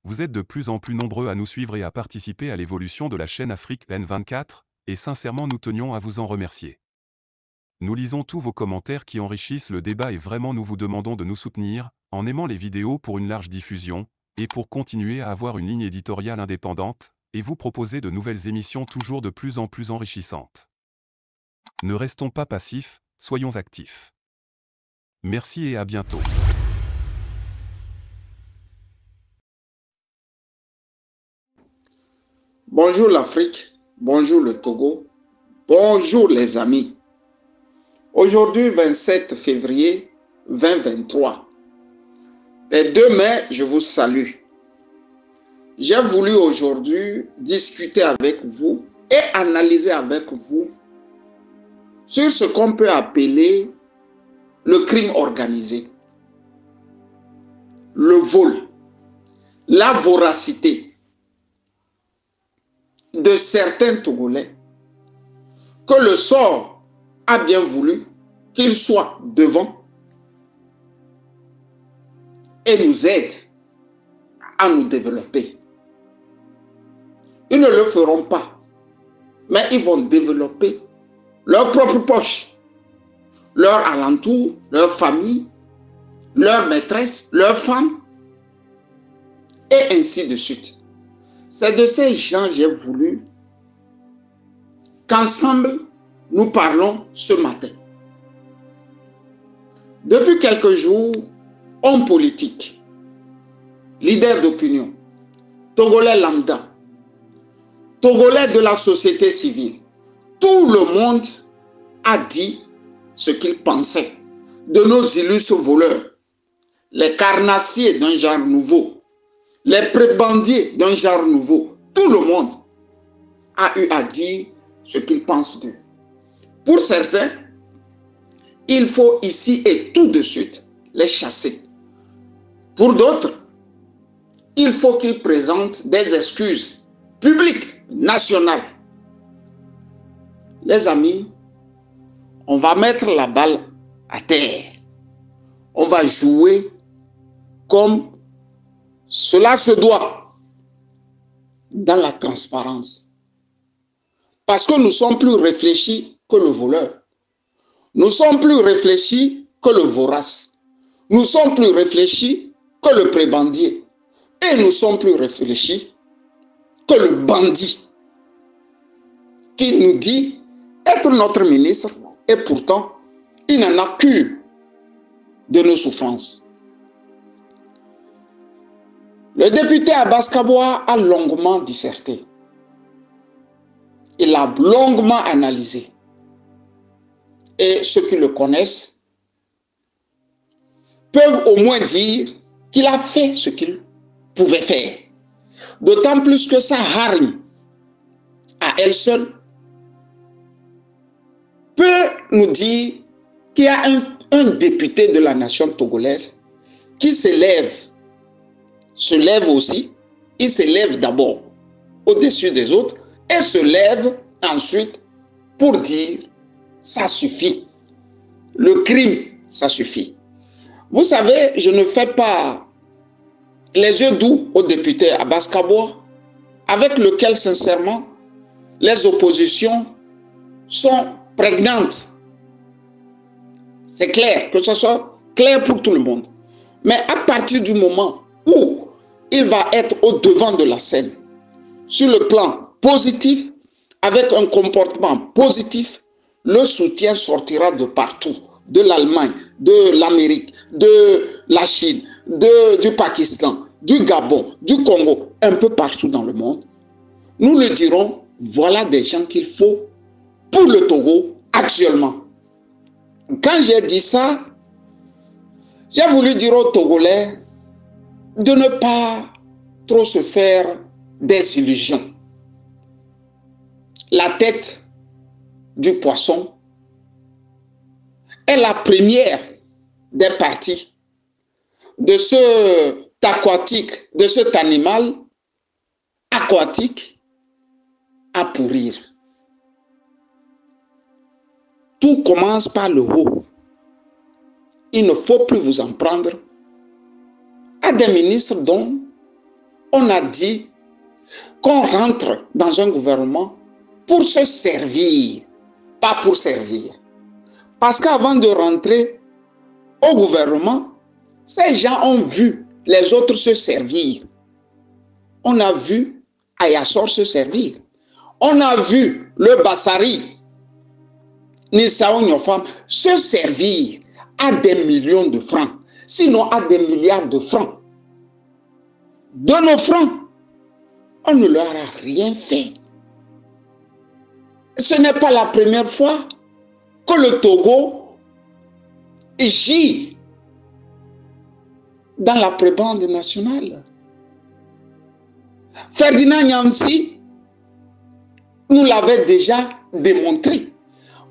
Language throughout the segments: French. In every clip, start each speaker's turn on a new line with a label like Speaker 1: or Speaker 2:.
Speaker 1: Vous êtes de plus en plus nombreux à nous suivre et à participer à l'évolution de la chaîne Afrique N24, et sincèrement nous tenions à vous en remercier. Nous lisons tous vos commentaires qui enrichissent le débat et vraiment nous vous demandons de nous soutenir, en aimant les vidéos pour une large diffusion, et pour continuer à avoir une ligne éditoriale indépendante, et vous proposer de nouvelles émissions toujours de plus en plus enrichissantes. Ne restons pas passifs, soyons actifs. Merci et à bientôt.
Speaker 2: Bonjour l'Afrique, bonjour le Togo, bonjour les amis. Aujourd'hui, 27 février 2023. Et demain, je vous salue. J'ai voulu aujourd'hui discuter avec vous et analyser avec vous sur ce qu'on peut appeler le crime organisé, le vol, la voracité de certains Togolais que le sort a bien voulu qu'ils soient devant et nous aident à nous développer. Ils ne le feront pas, mais ils vont développer leur propre poche, leur alentour, leur famille, leur maîtresse, leur femme, et ainsi de suite. C'est de ces gens que j'ai voulu qu'ensemble nous parlons ce matin. Depuis quelques jours, hommes politiques, leaders d'opinion, Togolais lambda, Togolais de la société civile, tout le monde a dit ce qu'il pensait de nos illustres voleurs, les carnassiers d'un genre nouveau, les prébendiers d'un genre nouveau. Tout le monde a eu à dire ce qu'il pense d'eux. Pour certains, il faut ici et tout de suite les chasser. Pour d'autres, il faut qu'ils présentent des excuses publiques, nationales. Les amis, on va mettre la balle à terre. On va jouer comme cela se doit, dans la transparence. Parce que nous sommes plus réfléchis que le voleur. Nous sommes plus réfléchis que le vorace. Nous sommes plus réfléchis que le prébendier. Et nous sommes plus réfléchis que le bandit qui nous dit être notre ministre et pourtant il n'en a cure de nos souffrances. Le député Abbas Kaboa a longuement disserté. Il a longuement analysé. Et ceux qui le connaissent peuvent au moins dire qu'il a fait ce qu'il pouvait faire. D'autant plus que sa hargne, à elle seule, peut nous dire qu'il y a un député de la nation togolaise qui se lève aussi, il se lève d'abord au-dessus des autres et se lève ensuite pour dire ça suffit. Le crime, ça suffit. Vous savez, je ne fais pas les yeux doux au député Abbas Kaboa, avec lequel sincèrement les oppositions sont prégnantes. C'est clair, que ce soit clair pour tout le monde. Mais à partir du moment où il va être au devant de la scène, sur le plan positif, avec un comportement positif, le soutien sortira de partout, de l'Allemagne, de l'Amérique, de la Chine, du Pakistan, du Gabon, du Congo, un peu partout dans le monde. Nous le dirons, voilà des gens qu'il faut pour le Togo actuellement. Quand j'ai dit ça, j'ai voulu dire aux Togolais de ne pas trop se faire des illusions. La tête du poisson est la première des parties de cet aquatique, de cet animal aquatique à pourrir. Tout commence par le haut. Il ne faut plus vous en prendre à des ministres dont on a dit qu'on rentre dans un gouvernement pour se servir, pas pour servir. Parce qu'avant de rentrer au gouvernement, ces gens ont vu les autres se servir. On a vu Ayassor se servir. On a vu le Bassari, Nissao Nyofam, se servir à des millions de francs, sinon à des milliards de francs. De nos francs, on ne leur a rien fait. Ce n'est pas la première fois que le Togo gît dans la prébende nationale. Ferdinand Nyamsi nous l'avait déjà démontré.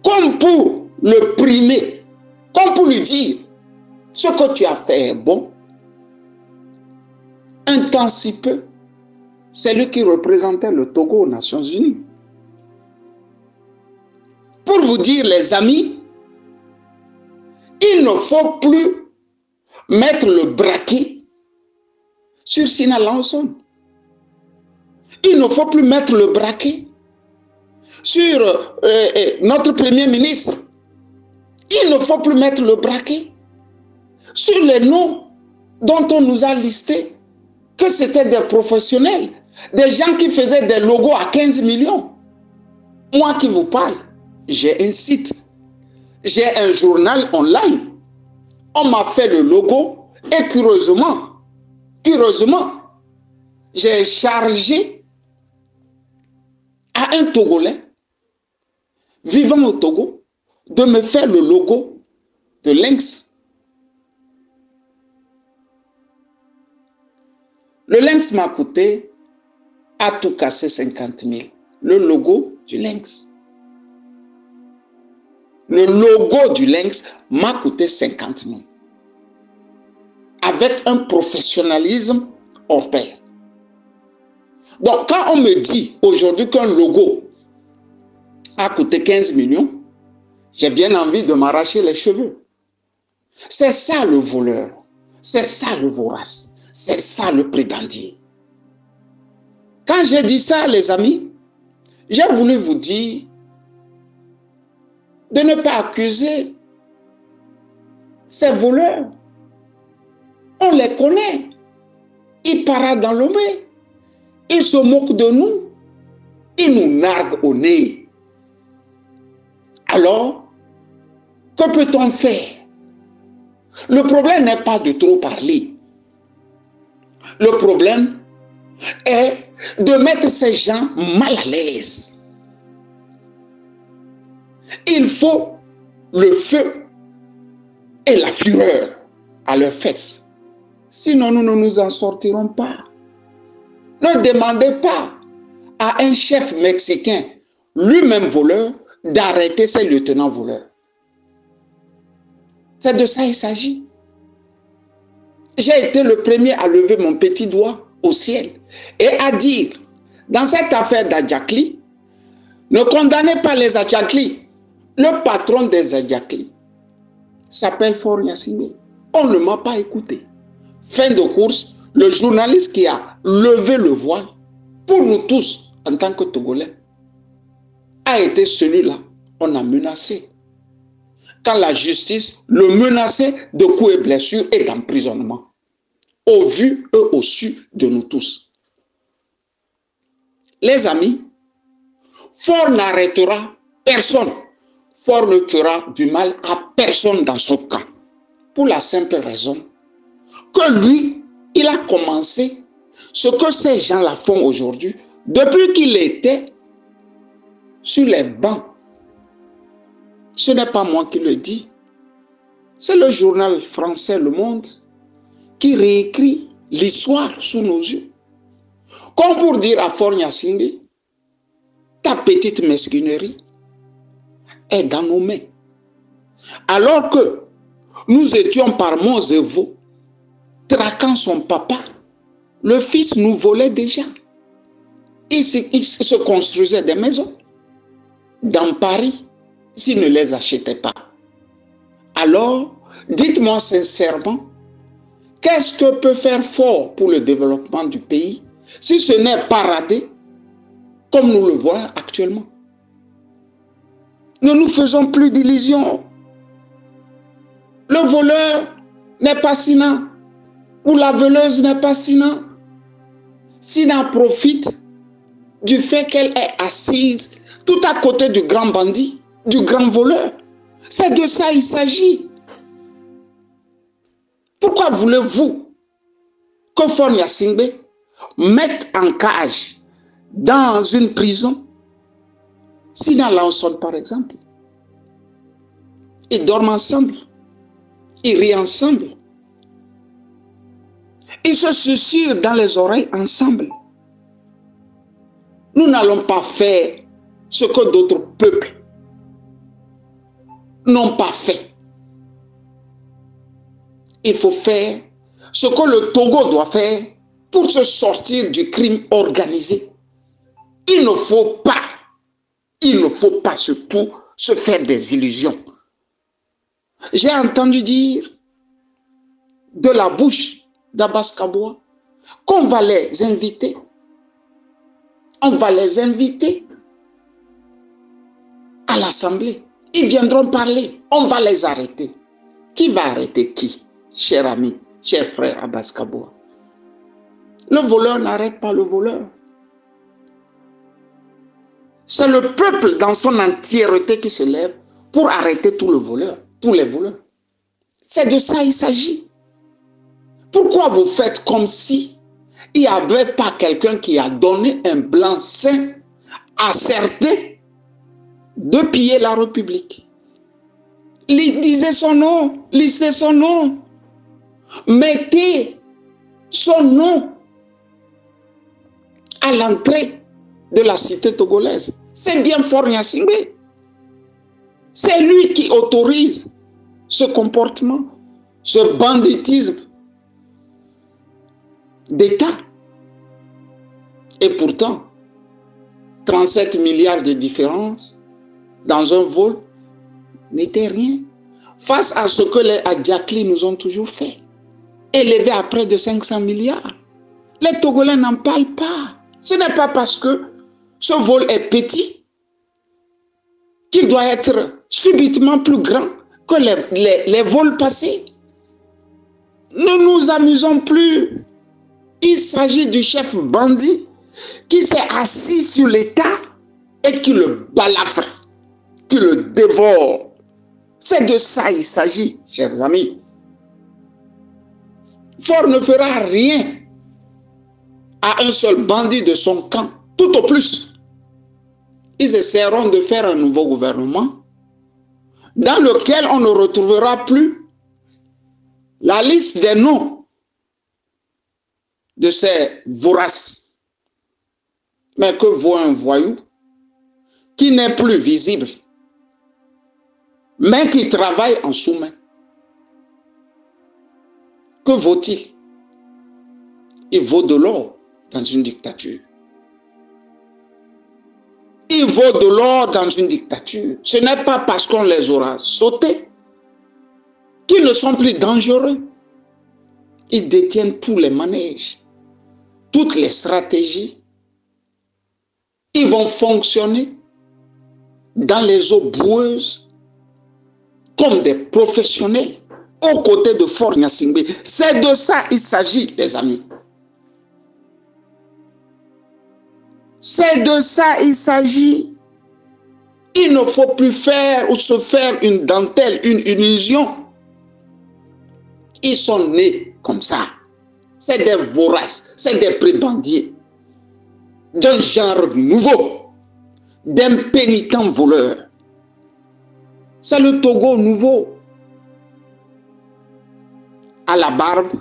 Speaker 2: Comme pour le primer, comme pour lui dire, ce que tu as fait est bon. Un temps si peu, c'est lui qui représentait le Togo aux Nations Unies. Pour vous dire, les amis, il ne faut plus mettre le braquet sur Sina Lanson. Il ne faut plus mettre le braquet sur notre Premier ministre. Il ne faut plus mettre le braquet sur les noms dont on nous a listés, que c'était des professionnels, des gens qui faisaient des logos à 15 millions. Moi qui vous parle, j'ai un site, j'ai un journal online. On m'a fait le logo et curieusement, j'ai chargé à un Togolais vivant au Togo de me faire le logo de Lynx. Le Lynx m'a coûté à tout casser 50 000. Le logo du Lynx. Le logo du Lynx m'a coûté 50 000. Avec un professionnalisme hors pair. Donc, quand on me dit aujourd'hui qu'un logo a coûté 15 millions, j'ai bien envie de m'arracher les cheveux. C'est ça le voleur. C'est ça le vorace. C'est ça le prébendier. Quand j'ai dit ça, les amis, j'ai voulu vous dire de ne pas accuser ces voleurs. On les connaît. Ils paradent dans le nez. Ils se moquent de nous. Ils nous narguent au nez. Alors, que peut-on faire? Le problème n'est pas de trop parler. Le problème est de mettre ces gens mal à l'aise. Il faut le feu et la fureur à leurs fesses. Sinon, nous ne nous en sortirons pas. Ne demandez pas à un chef mexicain, lui-même voleur, d'arrêter ses lieutenants voleurs. C'est de ça il s'agit. J'ai été le premier à lever mon petit doigt au ciel et à dire, dans cette affaire d'Adjakli, ne condamnez pas les Adjakli. Le patron des Adjakli s'appelle Faure Gnassingbé. On ne m'a pas écouté. Fin de course, le journaliste qui a levé le voile, pour nous tous, en tant que Togolais, a été celui-là, on a menacé. Quand la justice le menaçait de coups et blessures et d'emprisonnement, au vu et au su de nous tous. Les amis, Faure n'arrêtera personne. Faure ne tuera du mal à personne dans son camp. Pour la simple raison que lui, il a commencé ce que ces gens-là font aujourd'hui depuis qu'il était sur les bancs. Ce n'est pas moi qui le dis. C'est le journal français Le Monde qui réécrit l'histoire sous nos yeux. Comme pour dire à Faure Gnassingbé, ta petite mesquinerie est dans nos mains. Alors que nous étions par monts et veaux, traquant son papa, le fils nous volait déjà. Il se construisait des maisons dans Paris s'il ne les achetait pas. Alors, dites-moi sincèrement, qu'est-ce que peut faire Faure pour le développement du pays si ce n'est pas raté, comme nous le voyons actuellement. Ne nous faisons plus d'illusions. Le voleur n'est pas Sina, ou la voleuse n'est pas Sina. Sina profite du fait qu'elle est assise tout à côté du grand bandit, du grand voleur. C'est de ça il s'agit. Pourquoi voulez-vous que Faure Gnassingbé mette en cage dans une prison Sina Lansone par exemple? Ils dorment ensemble, ils rient ensemble, ils se susurrent dans les oreilles ensemble. Nous n'allons pas faire ce que d'autres peuples n'ont pas fait. Il faut faire ce que le Togo doit faire pour se sortir du crime organisé. Il ne faut pas surtout se faire des illusions. J'ai entendu dire de la bouche d'Abbas Kaboua qu'on va les inviter. On va les inviter à l'Assemblée. Ils viendront parler. On va les arrêter. Qui va arrêter qui, cher ami, cher frère Abbas Kaboua? Le voleur n'arrête pas le voleur. C'est le peuple dans son entièreté qui se lève pour arrêter tous les voleurs. C'est de ça il s'agit. Pourquoi vous faites comme si il n'y avait pas quelqu'un qui a donné un blanc-seing asserté de piller la République? Disait son nom, listez son nom, mettez son nom à l'entrée de la cité togolaise. C'est bien Faure Gnassingbé. C'est lui qui autorise ce comportement, ce banditisme d'État. Et pourtant, 37 milliards de différence dans un vol n'était rien face à ce que les Adjakli nous ont toujours fait, élevé à près de 500 milliards. Les Togolais n'en parlent pas. Ce n'est pas parce que ce vol est petit qu'il doit être subitement plus grand que les vols passés. Ne nous amusons plus. Il s'agit du chef bandit qui s'est assis sur l'État et qui le balafre, qui le dévore. C'est de ça il s'agit, chers amis. Faure ne fera rien à un seul bandit de son camp, tout au plus. Ils essaieront de faire un nouveau gouvernement dans lequel on ne retrouvera plus la liste des noms de ces voraces. Mais que vaut un voyou qui n'est plus visible, mais qui travaille en sous-main? Que vaut-il? Il vaut de l'or dans une dictature. Il vaut de l'or dans une dictature. Ce n'est pas parce qu'on les aura sautés qu'ils ne sont plus dangereux. Ils détiennent tous les manèges, toutes les stratégies. Ils vont fonctionner dans les eaux boueuses comme des professionnels aux côtés de Faure Gnassingbé. C'est de ça il s'agit, les amis. C'est de ça il s'agit. Il ne faut plus faire ou se faire une dentelle, une illusion. Ils sont nés comme ça. C'est des voraces, c'est des prébendiers d'un genre nouveau, d'impénitents voleurs. C'est le Togo nouveau, à la barbe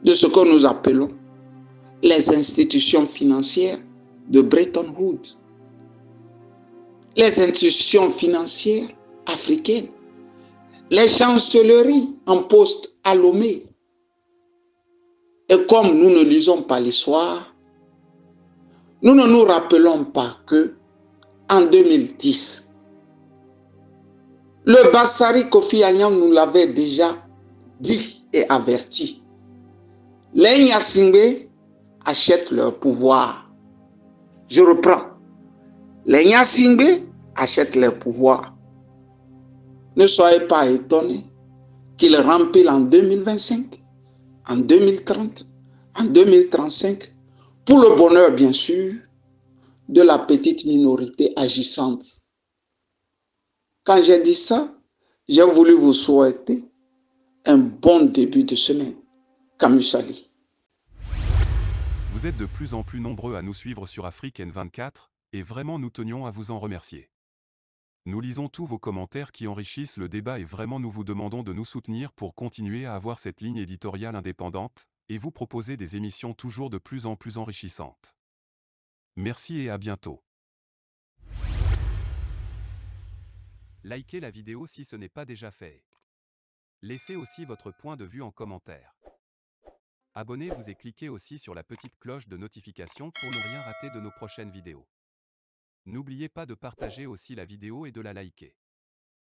Speaker 2: de ce que nous appelons les institutions financières de Bretton Woods, les institutions financières africaines, les chancelleries en poste à Lomé. Et comme nous ne lisons pas l'histoire, nous ne nous rappelons pas que en 2010, le Bassari Kofi Annan nous l'avait déjà dit et averti. Les Gnassingbé achètent leur pouvoir. Je reprends. Les Nyasingbe achètent leur pouvoir. Ne soyez pas étonnés qu'ils rempilent en 2025, en 2030, en 2035, pour le bonheur, bien sûr, de la petite minorité agissante. Quand j'ai dit ça, j'ai voulu vous souhaiter un bon début de semaine. Camus Ali.
Speaker 1: Vous êtes de plus en plus nombreux à nous suivre sur Afrique N24, et vraiment nous tenions à vous en remercier. Nous lisons tous vos commentaires qui enrichissent le débat et vraiment nous vous demandons de nous soutenir pour continuer à avoir cette ligne éditoriale indépendante, et vous proposer des émissions toujours de plus en plus enrichissantes. Merci et à bientôt. Likez la vidéo si ce n'est pas déjà fait. Laissez aussi votre point de vue en commentaire. Abonnez-vous et cliquez aussi sur la petite cloche de notification pour ne rien rater de nos prochaines vidéos. N'oubliez pas de partager aussi la vidéo et de la liker.